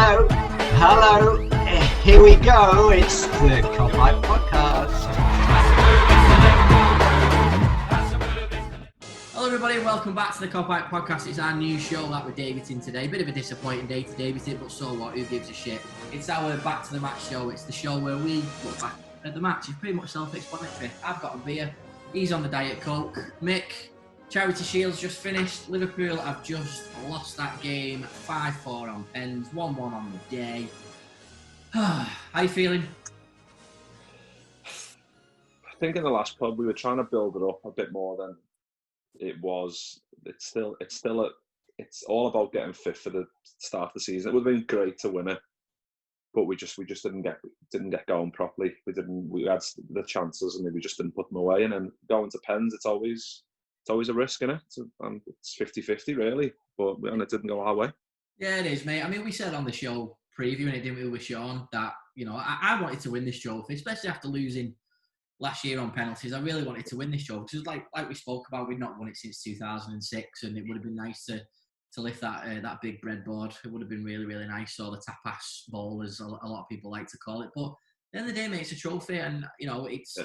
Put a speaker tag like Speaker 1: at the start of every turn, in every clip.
Speaker 1: Hello, here we go, it's the Kopite Podcast.
Speaker 2: Hello everybody and welcome back to the Kopite Podcast. It's our new show that we're debuting today. Bit of a disappointing day to debut it, but so what, who gives a shit? It's our Back to the Match show. It's the show where we look back at the match. It's pretty much self-explanatory. I've got a beer, he's on the Diet Coke. Mick, Charity Shield's just finished. Liverpool have just lost that game 5-4 on pens, 1-1 on the day. How you feeling?
Speaker 3: I think in the last pub we were trying to build it up a bit more than it was. It's all about getting fit for the start of the season. It would have been great to win it, but we just didn't get going properly. We had the chances and we just didn't put them away. And then going to pens, it's always a risk, isn't it? And it's 50-50 really, and it didn't go our way.
Speaker 2: Yeah, it is, mate. I mean, we said on the show previewing it, didn't we, with Sean, that I wanted to win this trophy, especially after losing last year on penalties. I really wanted to win this trophy because, like we spoke about, we'd not won it since 2006, and it would have been nice to lift that big breadboard. It would have been really, really nice, or the tapas bowl, as a lot of people like to call it. But at the end of the day, mate, it's a trophy, and it's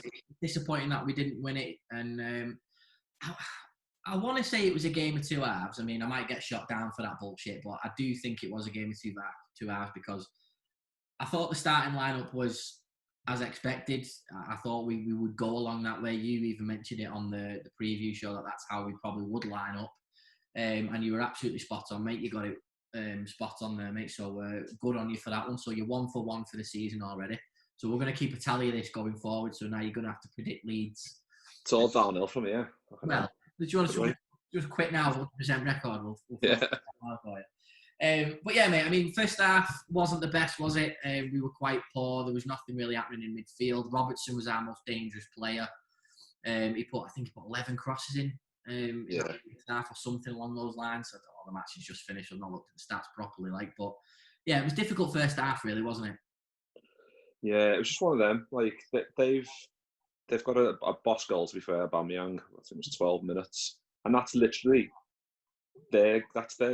Speaker 2: disappointing that we didn't win it. And I want to say it was a game of two halves. I mean, I might get shot down for that bullshit, but I do think it was a game of two halves because I thought the starting lineup was as expected. I thought we would go along that way. You even mentioned it on the preview show that's how we probably would line up. And you were absolutely spot on, mate. You got it spot on there, mate. So good on you for that one. So you're 1 for 1 for the season already. So we're going to keep a tally of this going forward. So now you're going to have to predict leads.
Speaker 3: It's all downhill from here.
Speaker 2: Well, do you want to just quit now? 100% record. We'll
Speaker 3: yeah.
Speaker 2: For you. But yeah, mate. I mean, first half wasn't the best, was it? We were quite poor. There was nothing really happening in midfield. Robertson was our most dangerous player. He put 11 crosses in the half or something along those lines. I don't know, the match is just finished. I've not looked at the stats properly, but yeah, it was difficult first half, really, wasn't it?
Speaker 3: Yeah, it was just one of them. Like they've got a boss goal, to be fair, Aubameyang. I think it was 12 minutes, and that's literally their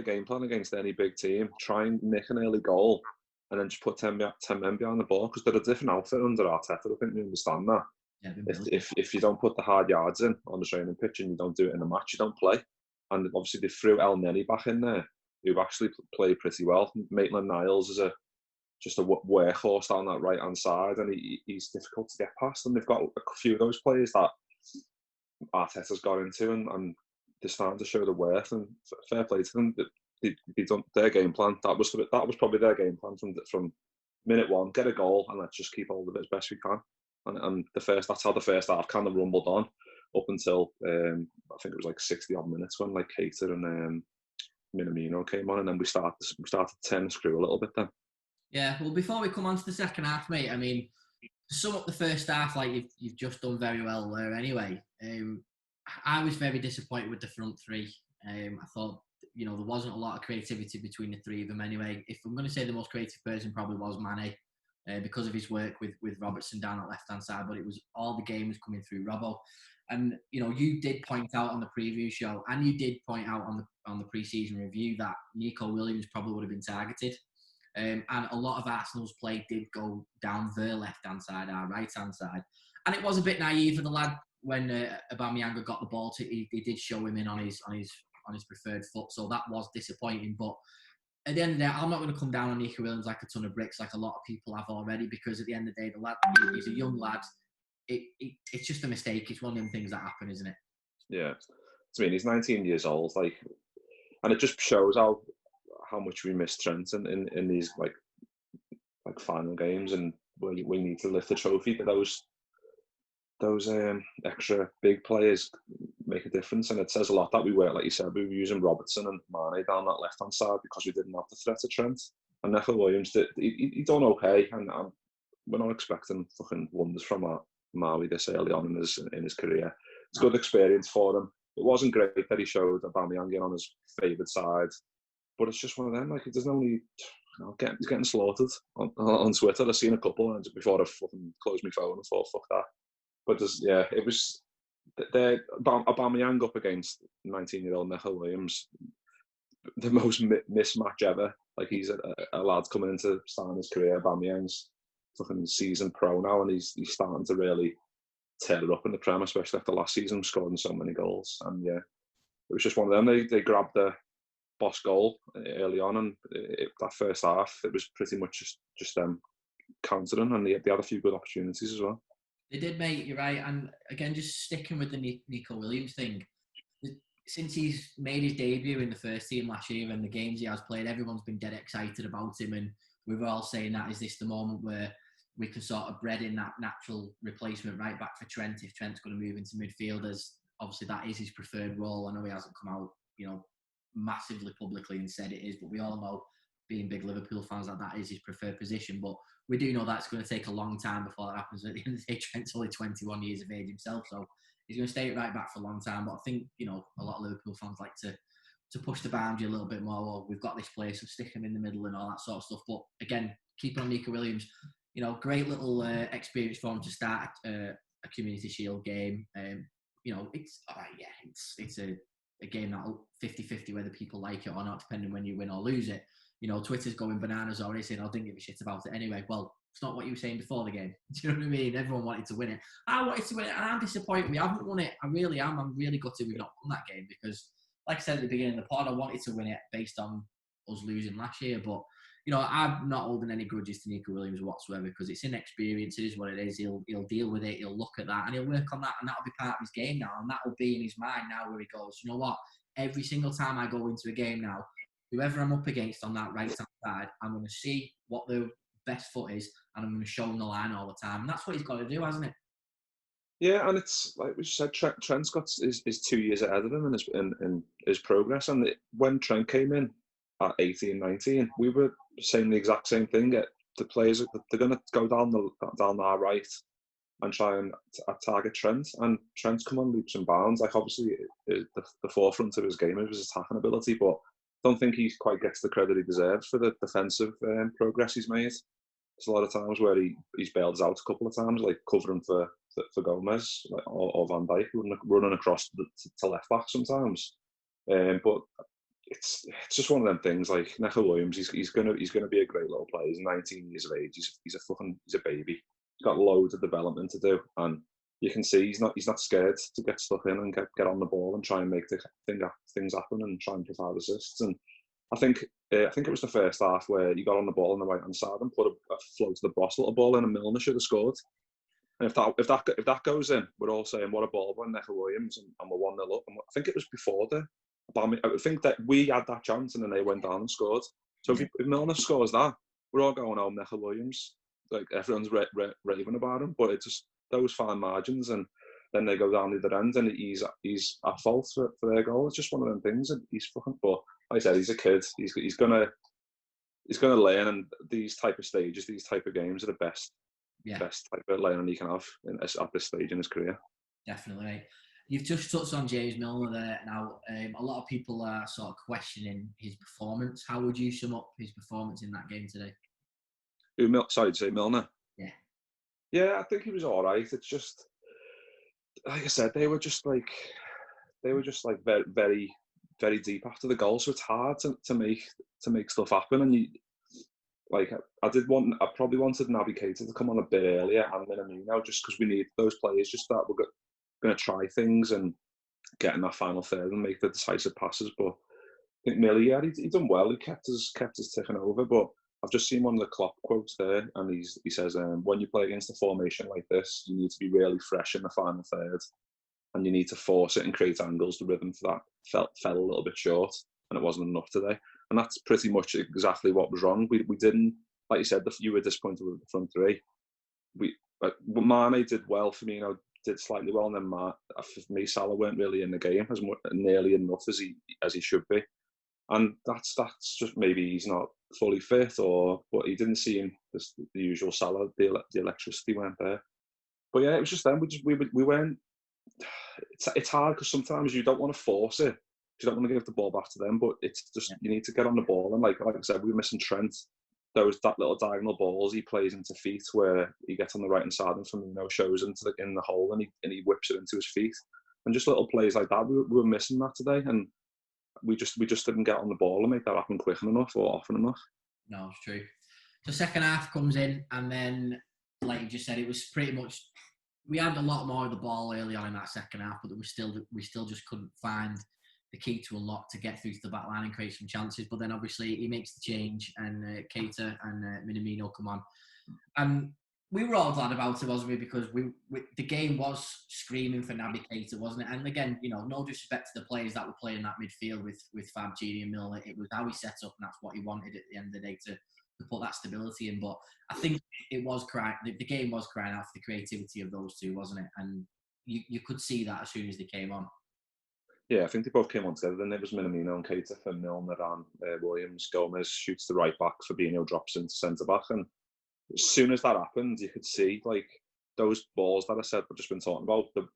Speaker 3: game plan against any big team. Try and nick an early goal, and then just put 10 men behind the ball because they're a different outfit under Arteta. I think we understand that. Yeah, if you don't put the hard yards in on the training pitch and you don't do it in the match, you don't play. And obviously they threw El Neni back in there, who actually played pretty well. Maitland-Niles is just a workhorse down that right-hand side, and he's difficult to get past. And they've got a few of those players that Arteta's got into, and they're starting to show the worth. And fair play to them. They done their game plan. That was probably their game plan from minute one. Get a goal, and let's just keep hold of it as best we can. And that's how the first half kind of rumbled on up until I think it was like 60 odd minutes when like Keita and Minamino came on, and then we started to turn the screw a little bit then.
Speaker 2: Yeah, well, before we come on to the second half, mate, I mean, to sum up the first half, like you've just done very well there anyway. I was very disappointed with the front three. I thought, there wasn't a lot of creativity between the three of them anyway. If I'm going to say the most creative person probably was Mane, because of his work with Robertson down at left-hand side, but it was all the game was coming through Robbo. And, you did point out on the preview show, and you did point out on the pre-season review that Nico Williams probably would have been targeted. And a lot of Arsenal's play did go down their left-hand side, our right-hand side. And it was a bit naive of the lad when Aubameyang got the ball. He did show him in on his preferred foot, so that was disappointing. But at the end of the day, I'm not going to come down on Nico Williams like a ton of bricks, like a lot of people have already, because at the end of the day, the lad, he's a young lad. It's just a mistake. It's one of them things that happen, isn't it?
Speaker 3: Yeah. I mean, he's 19 years old, and it just shows how much we miss Trent in these like final games, and we need to lift the trophy. But those extra big players make a difference, and it says a lot that we were, like you said, we were using Robertson and Mane down that left hand side because we didn't have the threat of Trent. And Nico Williams, he done okay, and we're not expecting fucking wonders from Maui this early on in his career. It's a good experience for him. It wasn't great that he showed Aubameyang on his favoured side, but it's just one of them. Like, there's no need. He's getting slaughtered on Twitter. I've seen a couple before I fucking closed my phone and thought, fuck that. But it was Aubameyang up against 19-year-old Nico Williams, the most mismatch ever. Like he's a lad coming into starting his career. Aubameyang's fucking season pro now, and he's starting to really tear it up in the Prem, especially after last season, scoring so many goals. And yeah, it was just one of them. They grabbed the boss goal early on, and that first half, it was pretty much just them countering, and they had a few good opportunities as well.
Speaker 2: They did, mate. You're right. And again, just sticking with the Nico Williams thing, since he's made his debut in the first team last year and the games he has played, everyone's been dead excited about him, and we were all saying that is this the moment where we can sort of bred in that natural replacement right back for Trent if Trent's going to move into midfield, as obviously that is his preferred role. I know he hasn't come out, massively publicly and said it is, but we all know, being big Liverpool fans, that is his preferred position. But we do know that's going to take a long time before that happens. At the end of the day, Trent's only 21 years of age himself, so he's going to stay right back for a long time. But I think, a lot of Liverpool fans like to push the boundary a little bit more. Well, we've got this place, so stick him in the middle and all that sort of stuff. But again, keeping on Nico Williams, great little experience for him to start a Community Shield game. It's a game that'll 50-50 whether people like it or not, depending when you win or lose it. Twitter's going bananas already saying, I didn't give a shit about it anyway. Well, it's not what you were saying before the game. Do you know what I mean? Everyone wanted to win it. I wanted to win it, and I'm disappointed we haven't won it. I really am. I'm really gutted we've not won that game because, like I said at the beginning of the pod, I wanted to win it based on us losing last year. But, I'm not holding any grudges to Nico Williams whatsoever because it's inexperience. It is what it is. He'll deal with it. He'll look at that and he'll work on that, and that'll be part of his game now. And that will be in his mind now where he goes, you know what? Every single time I go into a game now, whoever I'm up against on that right-hand side, I'm going to see what the best foot is, and I'm going to show him the line all the time. And that's what he's got to do, hasn't it?
Speaker 3: Yeah, and it's like we said, Trent's got is 2 years ahead of him in his progress. And when Trent came in at 18, 19, we were saying the exact same thing. The players, they're going to go down our right and try and target Trent. And Trent's come on leaps and bounds. Like, obviously, the forefront of his game is his attacking ability, but I don't think he quite gets the credit he deserves for the defensive progress he's made. There's a lot of times where he's bailed us out a couple of times, like covering for Gomez or Van Dijk, running across to left back sometimes. But it's just one of them things. Like Nico Williams, he's gonna be a great little player. He's 19 years of age. He's a baby. He's got loads of development to do, and you can see he's not scared to get stuck in and get on the ball and try and make things happen and try and provide assists. And I think it was the first half where he got on the ball on the right hand side and put a float to the boss little ball in, and Milner should have scored. And if that goes in, we're all saying what a ball by Nico Williams, and we're 1-0 up. And I think it was before I think that we had that chance and then they went down and scored. So if Milner scores that, we're all going, oh, Nico Williams. Like everyone's raving about him, but it's just those fine margins, and then they go down the other end, and he's at fault for their goal. It's just one of them things. And he's fucking. But like I said, he's a kid. He's gonna learn, and these type of stages, these type of games are the best type of learning he can have at this stage in his career.
Speaker 2: Definitely. You've just touched on James Milner there. Now, a lot of people are sort of questioning his performance. How would you sum up his performance in that game today?
Speaker 3: Sorry to say Milner.
Speaker 2: Yeah.
Speaker 3: Yeah, I think he was all right. It's just, like I said, they were just like very, very, very deep after the goal. So it's hard to make stuff happen. And I probably wanted Naby Keita to come on a bit earlier and Minamino, just because we need those players just that we're going to try things and get in that final third and make the decisive passes. But I think Millie, yeah, he done well. He kept us ticking over, but I've just seen one of the Klopp quotes there, and he says, when you play against a formation like this, you need to be really fresh in the final third, and you need to force it and create angles. The rhythm for that fell a little bit short, and it wasn't enough today. And that's pretty much exactly what was wrong. We didn't, like you said, you were disappointed with the front three. Mane did well, Firmino did slightly well, and then for me, Salah weren't really in the game nearly enough as he should be. And that's just maybe he's not fully fit, but he didn't seem the usual Salah. The electricity weren't there. But yeah, it was just them. We weren't. It's hard because sometimes you don't want to force it. You don't want to give the ball back to them, but it's just you need to get on the ball. And like I said, we were missing Trent. That little diagonal balls he plays into feet where he gets on the right hand side and Firmino shows into in the hole and he whips it into his feet. And just little plays like that, we were missing that today. And we just didn't get on the ball and make that happen quick enough or often enough.
Speaker 2: No, it's true. The second half comes in, and then, like you just said, it was pretty much, we had a lot more of the ball early on in that second half, but we still just couldn't find the key to unlock to get through to the back line and create some chances. But then obviously he makes the change, and Keita and Minamino come on, and we were all glad about it, wasn't we? Because the game was screaming for Naby Keita, wasn't it? And again, no disrespect to the players that were playing that midfield with Fab, Gini and Milner. It was how he set up, and that's what he wanted at the end of the day to put that stability in. But I think it was the game was crying out for the creativity of those two, wasn't it? And you could see that as soon as they came on.
Speaker 3: Yeah, I think they both came on together. Then it was Minamino and Keita for Milner and Williams. Gomez shoots the right back. Fabinho drops into centre back, and as soon as that happened, you could see like those balls that I said we've just been talking about. The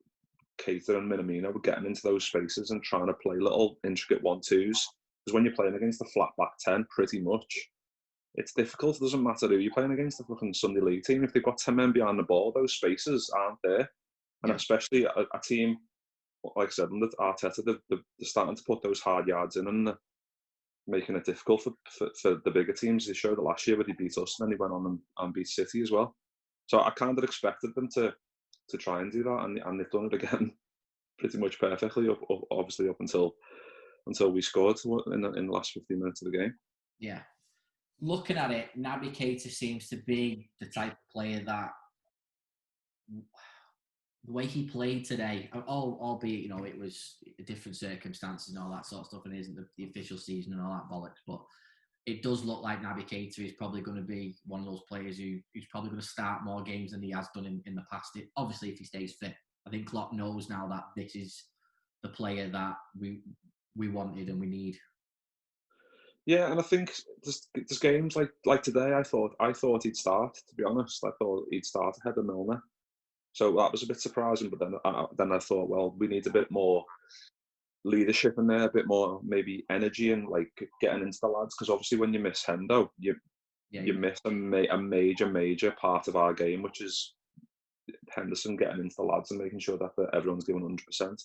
Speaker 3: Keita and Minamino were getting into those spaces and trying to play little intricate 1-2s. Because when you're playing against a flat back 10, pretty much, it's difficult. It doesn't matter who you're playing against. The fucking Sunday League team, if they've got 10 men behind the ball, those spaces aren't there. And especially a team like I said, under Arteta, they're starting to put those hard yards in and making it difficult for the bigger teams. They showed it last year where they beat us, and then they went on and beat City as well. So I kind of expected them to try and do that, and they've done it again pretty much perfectly, obviously up until we scored in the last 15 minutes of the game.
Speaker 2: Yeah. Looking at it, Naby Keita seems to be the type of player that, the way he played today, albeit, it was different circumstances and all that sort of stuff, and it isn't the official season and all that bollocks, but it does look like Naby Keita is probably going to be one of those players who's probably going to start more games than he has done in the past. Obviously, if he stays fit. I think Klopp knows now that this is the player that we wanted and we need.
Speaker 3: Yeah, and I think there's games like today. I thought he'd start. To be honest, I thought he'd start ahead of Milner. So that was a bit surprising. But then I thought, well, we need a bit more leadership in there, a bit more maybe energy and like getting into the lads. Because obviously, when you miss Hendo, you miss a major part of our game, which is Henderson getting into the lads and making sure that everyone's giving 100%. Yeah.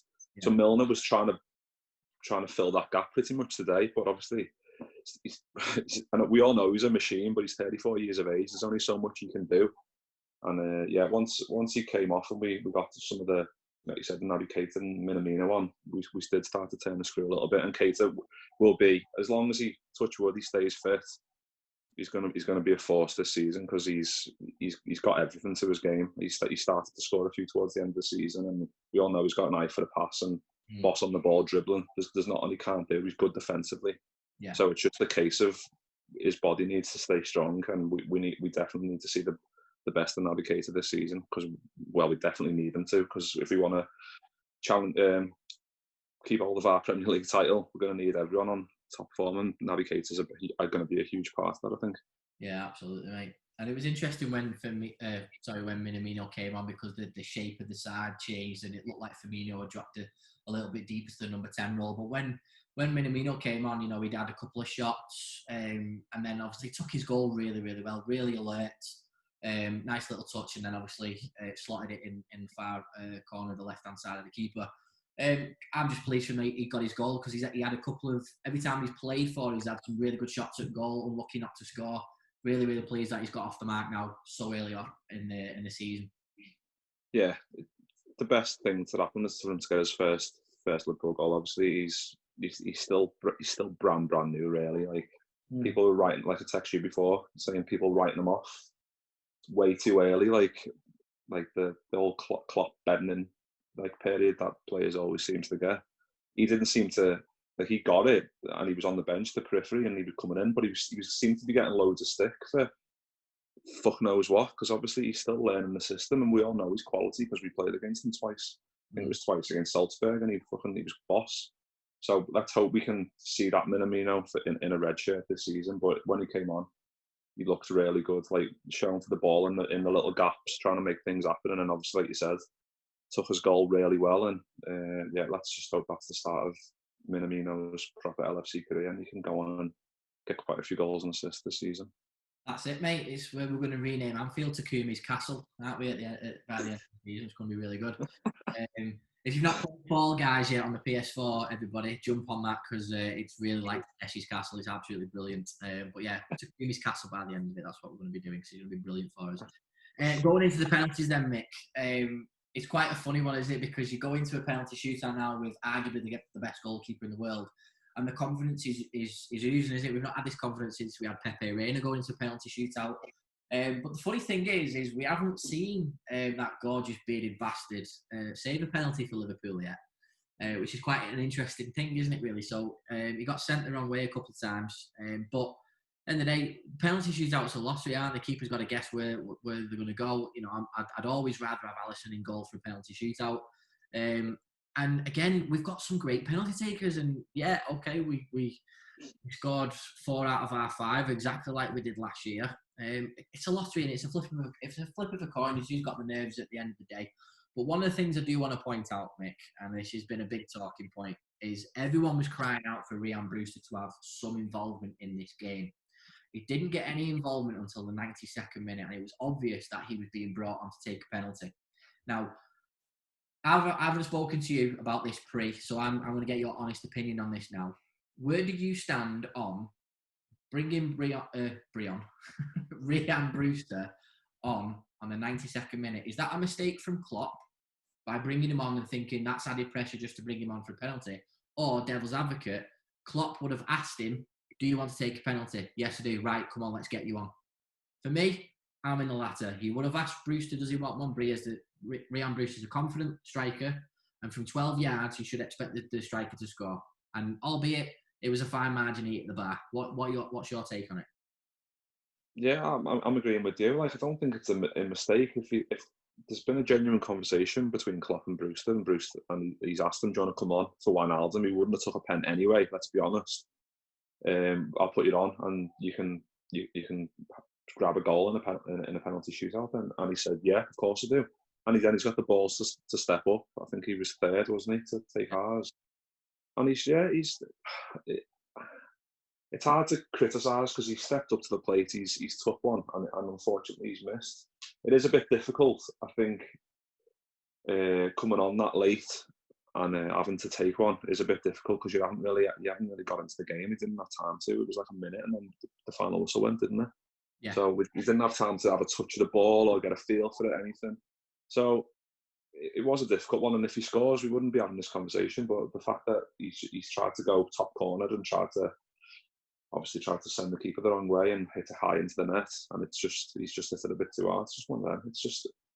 Speaker 3: So Milner was trying to fill that gap pretty much today, but obviously. And we all know he's a machine, but he's 34 years of age. There's only so much he can do. And once he came off and we got some of the, like you said, Naby Keita and Minamino on, we did start to turn the screw a little bit. And Keita will be, as long as he touch wood, he stays fit. He's gonna be a force this season because he's got everything to his game. He started to score a few towards the end of the season, and we all know he's got an eye for the pass and boss on the ball, dribbling. There's nothing he can't do. He's good defensively. Yeah. So it's just a case of his body needs to stay strong, and we definitely need to see the best of Naby Keita this season because we definitely need him to, because if we want to challenge, keep hold of our Premier League title, we're going to need everyone on top form, and Naby Keita is going to be a huge part of that, I think.
Speaker 2: Yeah, absolutely, mate. And it was interesting when Minamino came on, because the shape of the side changed and it looked like Firmino had dropped a little bit deeper to the number 10 role. But when Minamino came on, he'd had a couple of shots, and then obviously took his goal really, really well, really alert. Nice little touch, and then obviously slotted it in the far corner of the left-hand side of the keeper. I'm just pleased for him he got his goal, because he had a couple of, every time he's played for, he's had some really good shots at goal, unlucky not to score. Really, really pleased that he's got off the mark now so early on in the season. Yeah,
Speaker 3: the best thing to happen is for him to get his first Liverpool goal. Obviously, he's still brand new, really. Like people were writing, like I texted you before, saying people writing him off way too early. Like the old Klopp bedding in period that players always seems to get. He didn't seem to. Like he got it, and he was on the bench, the periphery, and he was coming in, but he seemed to be getting loads of stick for fuck knows what, because obviously he's still learning the system, and we all know his quality because we played against him twice. I think it was twice against Salzburg, and he was boss. So let's hope we can see that Minamino in a red shirt this season. But when he came on, he looked really good, like showing to the ball in the little gaps, trying to make things happen, and then obviously, like you said, took his goal really well. And let's just hope that's the start of Minamino's proper LFC career, and he can go on and get quite a few goals and assists this season.
Speaker 2: That's it, mate. It's where we're going to rename Anfield to Kumi's Castle, aren't we? By the end of the season, it's going to be really good. If you've not played Fall Guys yet on the PS4, everybody jump on that because it's really like Tashi's Castle. It's absolutely brilliant. But yeah, to Jimmy's Castle by the end of it, that's what we're going to be doing because it's going to be brilliant for us. Going into the penalties then, Mick, it's quite a funny one, isn't it? Because you go into a penalty shootout now with arguably the best goalkeeper in the world, and the confidence is oozing, isn't it? We've not had this confidence since we had Pepe Reina going into a penalty shootout. But the funny thing is we haven't seen that gorgeous bearded bastard save a penalty for Liverpool yet, which is quite an interesting thing, isn't it, really? So he got sent the wrong way a couple of times, but end of the day, penalty shootouts are lottery, aren't they? The keeper's got to guess where they're going to go. You know, I'd always rather have Alisson in goal for a penalty shootout. And again, we've got some great penalty takers, and yeah, okay, we scored 4 out of our 5, exactly like we did last year. It's a lottery and it's a flip of a coin. Who's got the nerves at the end of the day? But one of the things I do want to point out, Mick, and this has been a big talking point, is everyone was crying out for Ryan Brewster to have some involvement in this game. He didn't get any involvement until the 92nd minute, and it was obvious that he was being brought on to take a penalty. Now, I haven't spoken to you about this pre, so I'm going to get your honest opinion on this now. Where did you stand on bringing Ryan Brewster on the 92nd minute? Is that a mistake from Klopp by bringing him on and thinking that's added pressure just to bring him on for a penalty? Or, devil's advocate, Klopp would have asked him, do you want to take a penalty? Yes, I do. Right, come on, let's get you on. For me, I'm in the latter. He would have asked Brewster, does he want one? Ryan Brewster's a confident striker, and from 12 yards, you should expect the striker to score. And albeit it was a fine margin he hit the bar. What's your take on it?
Speaker 3: Yeah, I'm agreeing with you. Like, I don't think it's a mistake. If there's been a genuine conversation between Klopp and Brewster, and he's asked him, do you want to come on for Wijnaldum? He wouldn't have took a pen anyway. Let's be honest. I'll put you on, and you can grab a goal in a penalty shootout. And he said, yeah, of course I do. And he's got the balls to step up. I think he was third, wasn't he, to take ours. And it's hard to criticise because he stepped up to the plate. He's took one, and unfortunately he's missed. It is a bit difficult, I think, coming on that late and having to take one is a bit difficult because you haven't really got into the game. He didn't have time to. It was like a minute, and then the final whistle went, didn't it? Yeah. So we didn't have time to have a touch of the ball or get a feel for it, anything. So it was a difficult one, and if he scores, we wouldn't be having this conversation. But the fact that he's tried to go top cornered and tried to send the keeper the wrong way and hit it high into the net, and he's just hit it a bit too hard. It's just one of them.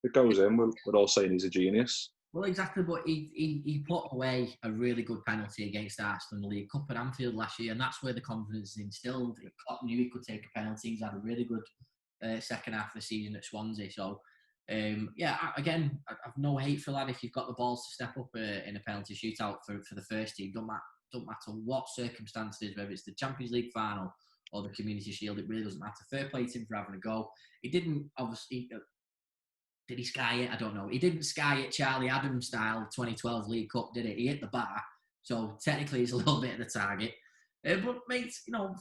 Speaker 3: It goes in. We're all saying he's a genius.
Speaker 2: Well, exactly, but he put away a really good penalty against Arsenal in the League Cup at Anfield last year, and that's where the confidence is instilled. Klopp knew he could take a penalty. He's had a really good second half of the season at Swansea. So, again, I've no hate for that. If you've got the balls to step up in a penalty shootout for the first team, don't matter what circumstances, whether it's the Champions League final or the Community Shield, it really doesn't matter. Fair play to him for having a go. He didn't, obviously... Did he sky it? I don't know. He didn't sky it Charlie Adams style 2012 League Cup, did it? He hit the bar. So technically he's a little bit of the target. But mate,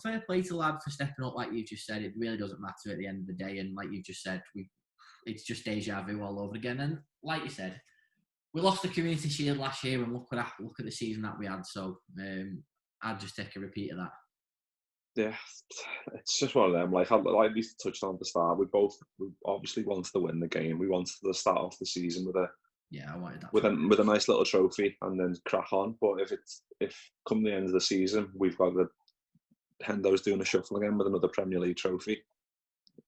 Speaker 2: fair play to the lad for stepping up like you just said. It really doesn't matter at the end of the day. And like you just said, it's just deja vu all over again. And like you said, we lost the Community Shield last year and look at the season that we had. So I'd just take a repeat of that.
Speaker 3: Yeah, it's just one of them. Like we touched on at the start, we obviously wanted to win the game. We wanted to start off the season with
Speaker 2: I wanted that
Speaker 3: with a nice little trophy and then crack on. But if come the end of the season we've got Hendo's doing a shuffle again with another Premier League trophy,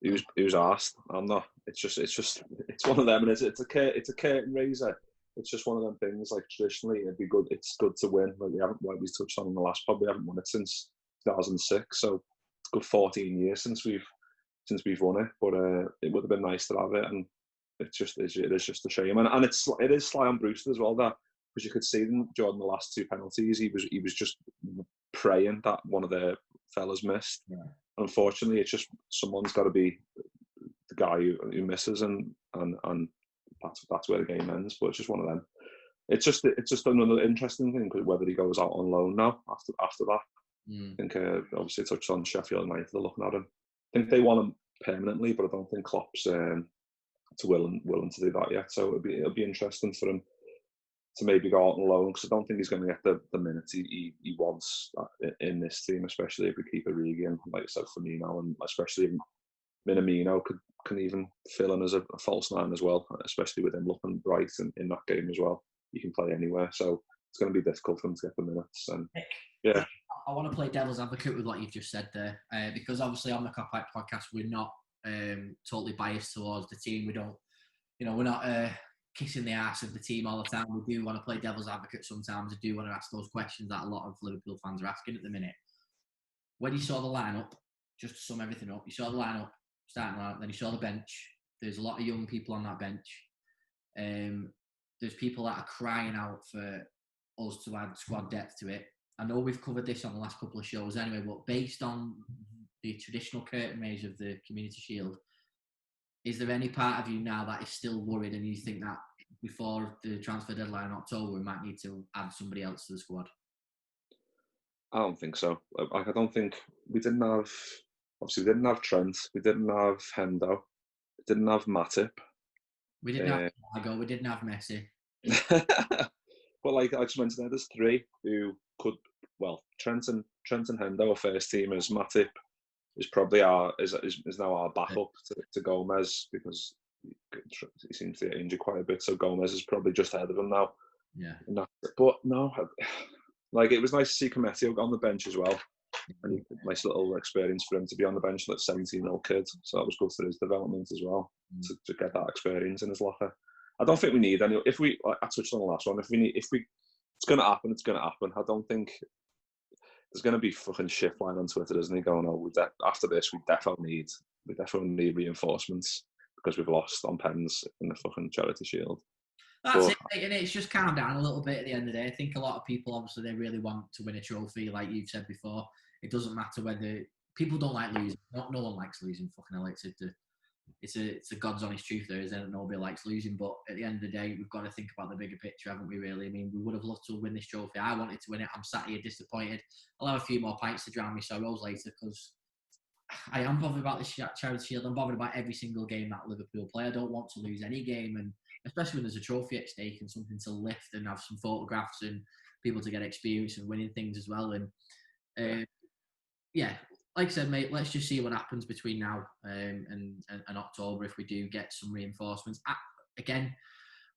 Speaker 3: he was asked. I'm not. It's one of them, and it's a curtain raiser. It's just one of them things. Like traditionally, it'd be good. It's good to win. Like we touched on in the last pod, we haven't won it since 2006, so it's a good 14 years since we've won it. But it would have been nice to have it, and it is just a shame. And it is sly on Brewster as well, that because you could see during the last 2 penalties, he was just praying that one of the fellas missed. Yeah. Unfortunately, it's just someone's got to be the guy who misses, and that's where the game ends. But it's just one of them. It's just another interesting thing, because whether he goes out on loan now after that. I think obviously touched on Sheffield United. They're looking at him. I think they want him permanently, but I don't think Klopp's willing to do that yet. So it'll be interesting for him to maybe go out on loan, because I don't think he's going to get the minutes he wants in this team, especially if we keep Origi and, like I said, Firmino, and especially Minamino can even fill in as a false nine as well, especially with him looking bright in that game as well. He can play anywhere, so it's going to be difficult for him to get the minutes. And yeah,
Speaker 2: I want to play devil's advocate with what you've just said there, because obviously on the Kopite podcast we're not totally biased towards the team. We don't, we're not kissing the ass of the team all the time. We do want to play devil's advocate sometimes. I do want to ask those questions that a lot of Liverpool fans are asking at the minute. When you saw the lineup, just to sum everything up, you saw the lineup, starting lineup, then you saw the bench. There's a lot of young people on that bench. There's people that are crying out for us to add squad depth to it. I know we've covered this on the last couple of shows anyway, but based on the traditional curtain raise of the Community Shield, is there any part of you now that is still worried and you think that before the transfer deadline in October, we might need to add somebody else to the squad?
Speaker 3: I don't think so. Like, I don't think we didn't have Trent, we didn't have Hendo, we didn't have Matip.
Speaker 2: We didn't have Thiago, we didn't have Messi.
Speaker 3: But like I just mentioned, there's three who could. Well, Trent and Hendo are first teamers. Matip is probably is now our backup to Gomez, because he seems to get injured quite a bit. So Gomez is probably just ahead of him now.
Speaker 2: Yeah.
Speaker 3: But no, like, it was nice to see Kopite on the bench as well. And nice little experience for him to be on the bench, like 17-year-old kid. So that was good for his development as well, to get that experience in his locker. I don't think we need any. If we, like I touched on the last one, it's going to happen. It's going to happen. I don't think there's going to be fucking shit flying on Twitter, isn't he? Going, after this, we definitely need reinforcements because we've lost on pens in the fucking Charity Shield.
Speaker 2: That's it, and it's just calmed down a little bit at the end of the day. I think a lot of people, obviously, they really want to win a trophy, like you've said before. It doesn't matter whether people don't like losing. No one likes losing. Fucking hell, it's a God's honest truth there, isn't it? Nobody likes losing, but at the end of the day, we've got to think about the bigger picture, haven't we, really? I mean, we would have loved to win this trophy. I wanted to win it. I'm sat here disappointed. I'll have a few more pints to drown my sorrows later, because I am bothered about this Charity Shield. I'm bothered about every single game that Liverpool play. I don't want to lose any game, and especially when there's a trophy at stake and something to lift and have some photographs and people to get experience and winning things as well. And yeah, like I said, mate, let's just see what happens between now and October if we do get some reinforcements. Again,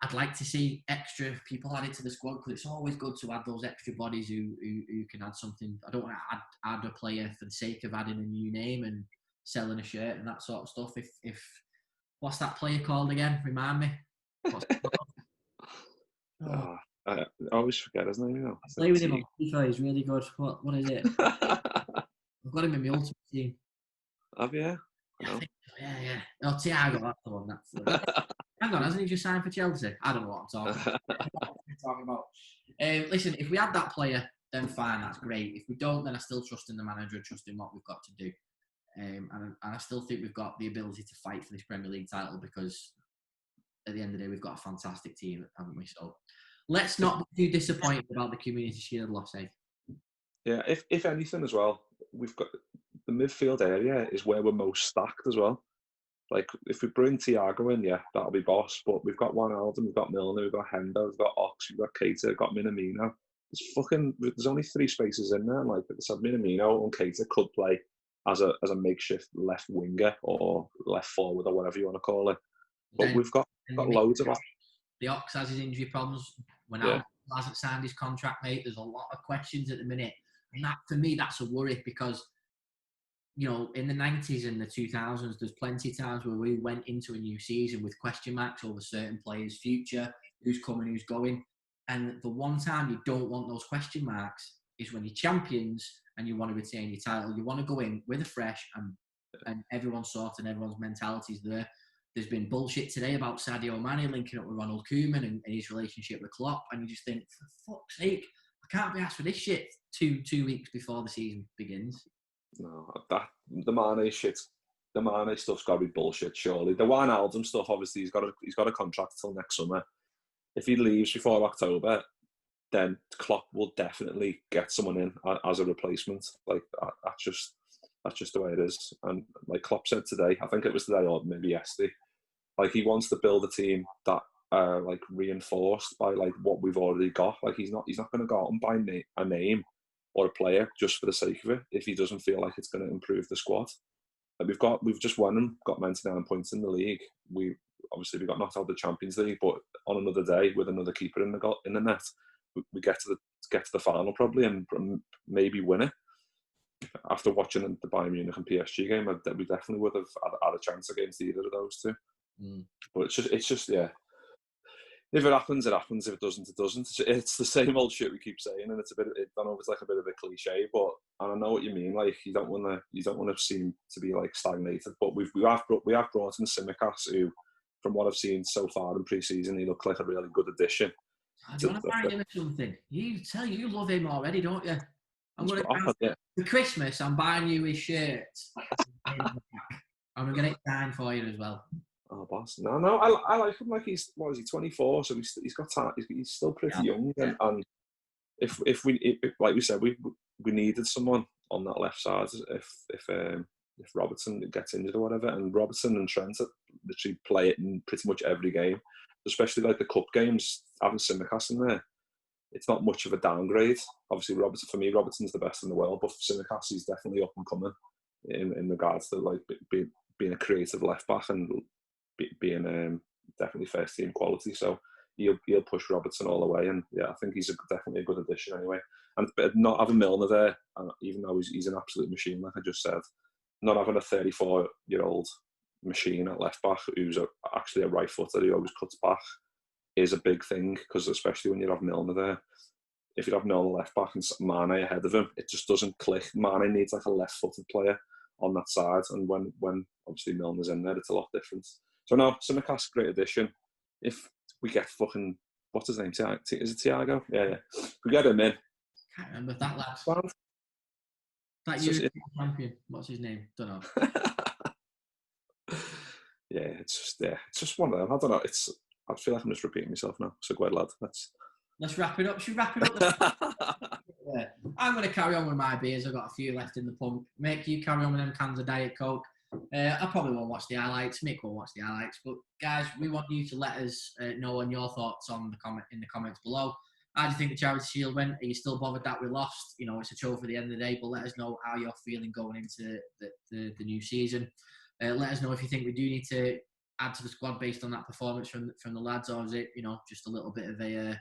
Speaker 2: I'd like to see extra people added to the squad, because it's always good to add those extra bodies who can add something. I don't want to add a player for the sake of adding a new name and selling a shirt and that sort of stuff. If what's that player called again? Remind me. What's it called?
Speaker 3: I always forget his name.
Speaker 2: I play with him on FIFA. He's really good. What is it? I've got him in my ultimate team.
Speaker 3: Have you?
Speaker 2: Yeah. Oh, Thiago, that's the one. Hang on, hasn't he just signed for Chelsea? I don't know what I'm talking about. Listen, if we add that player, then fine, that's great. If we don't, then I still trust in the manager, trust in what we've got to do. And I still think we've got the ability to fight for this Premier League title, because at the end of the day, we've got a fantastic team, haven't we? So let's not be too disappointed about the Community Shield loss, eh?
Speaker 3: Yeah, if anything as well, we've got the midfield area is where we're most stacked as well. Like, if we bring Thiago in, yeah, that'll be boss. But we've got Wijnaldum, we've got Milner, we've got Hendo, we've got Ox, we've got Keita, we've got Minamino. There's only 3 spaces in there. Like, so Minamino and Keita could play as a makeshift left winger or left forward or whatever you want to call it. But we've got loads of that.
Speaker 2: The Ox has his injury problems. When hasn't signed his contract, mate, there's a lot of questions at the minute. And that, for me, that's a worry, because, you know, in the 90s and the 2000s, there's plenty of times where we went into a new season with question marks over certain players' future, who's coming, who's going. And the one time you don't want those question marks is when you're champions and you want to retain your title. You want to go in with a fresh and everyone's sorted and everyone's mentality's there. There's been bullshit today about Sadio Mane linking up with Ronald Koeman and his relationship with Klopp, and you just think, for fuck's sake, I can't be asked for this shit two weeks before the season begins.
Speaker 3: No, the Mane stuff's got to be bullshit, surely. The Wijnaldum stuff, obviously, he's got a contract till next summer. If he leaves before October, then Klopp will definitely get someone in as a replacement. Like, that's just the way it is. And like Klopp said today, I think it was today or maybe yesterday, like, he wants to build a team that like reinforced by like what we've already got. Like he's not going to go out and buy a name or a player just for the sake of it if he doesn't feel like it's going to improve the squad. Like we've just won and got 99 points in the league. We got knocked out of the Champions League, but on another day with another keeper in the net, we get to the final probably and maybe win it. After watching the Bayern Munich and PSG game, we definitely would have had a chance against either of those two. But it's just yeah. If it happens, it happens. If it doesn't, it doesn't. It's the same old shit we keep saying, and it's I don't know if it's like a bit of a cliche, but and I know what you mean. Like you don't want to seem to be like stagnated, but we have brought in Tsimikas, who, from what I've seen so far in pre-season, he looked like a really good addition.
Speaker 2: Do you want to buy him something? You love him already, don't you? For Christmas, I'm buying you his shirt. And I'm going to get it signed for you as well.
Speaker 3: Oh, boss. No, I like him. Like he's 24, so he's got time. He's still pretty young, and if like we said, we needed someone on that left side if Robertson gets injured or whatever, and Robertson and Trent literally play it in pretty much every game, especially like the cup games. Having Tsimikas in there, it's not much of a downgrade. Obviously, Robertson's the best in the world, but for Tsimikas, he's definitely up and coming in regards to like being a creative left back and being definitely first team quality. So he'll push Robertson all the way, and yeah, I think he's definitely a good addition anyway. And not having Milner there, and even though he's an absolute machine, like I just said, not having a 34-year-old machine at left back who's actually a right footer who always cuts back is a big thing, because especially when you have Milner there, if you have Milner left back and Mane ahead of him, it just doesn't click. Mane needs like a left-footed player on that side, and when obviously Milner's in there, it's a lot different. So no, Tsimikas, great addition. If we get fucking, what's his name? Is it Thiago? Yeah. If we get him in.
Speaker 2: Can't remember that lad. That European champion. What's his name? Don't know.
Speaker 3: It's just one of them. I don't know. I feel like I'm just repeating myself now. So go ahead, lad.
Speaker 2: Let's wrap it up. Should we wrap it up? Yeah. I'm going to carry on with my beers. I've got a few left in the pump. Mick, you carry on with them cans of Diet Coke. I probably won't watch the highlights. Mick won't watch the highlights. But guys, we want you to let us know on your thoughts in the comments below. How do you think the Charity Shield went? Are you still bothered that we lost? You know, it's a trophy at the end of the day, but let us know how you're feeling going into the new season. Let us know if you think we do need to add to the squad based on that performance from the lads, or is it, just a little bit of a...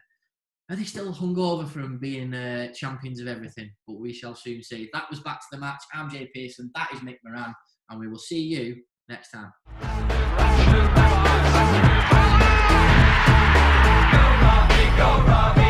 Speaker 2: are they still hungover from being champions of everything? But we shall soon see. That was Back to the Match. I'm Jay Pearson. That is Mick Moran. And we will see you next time. Go Robbie, go Robbie.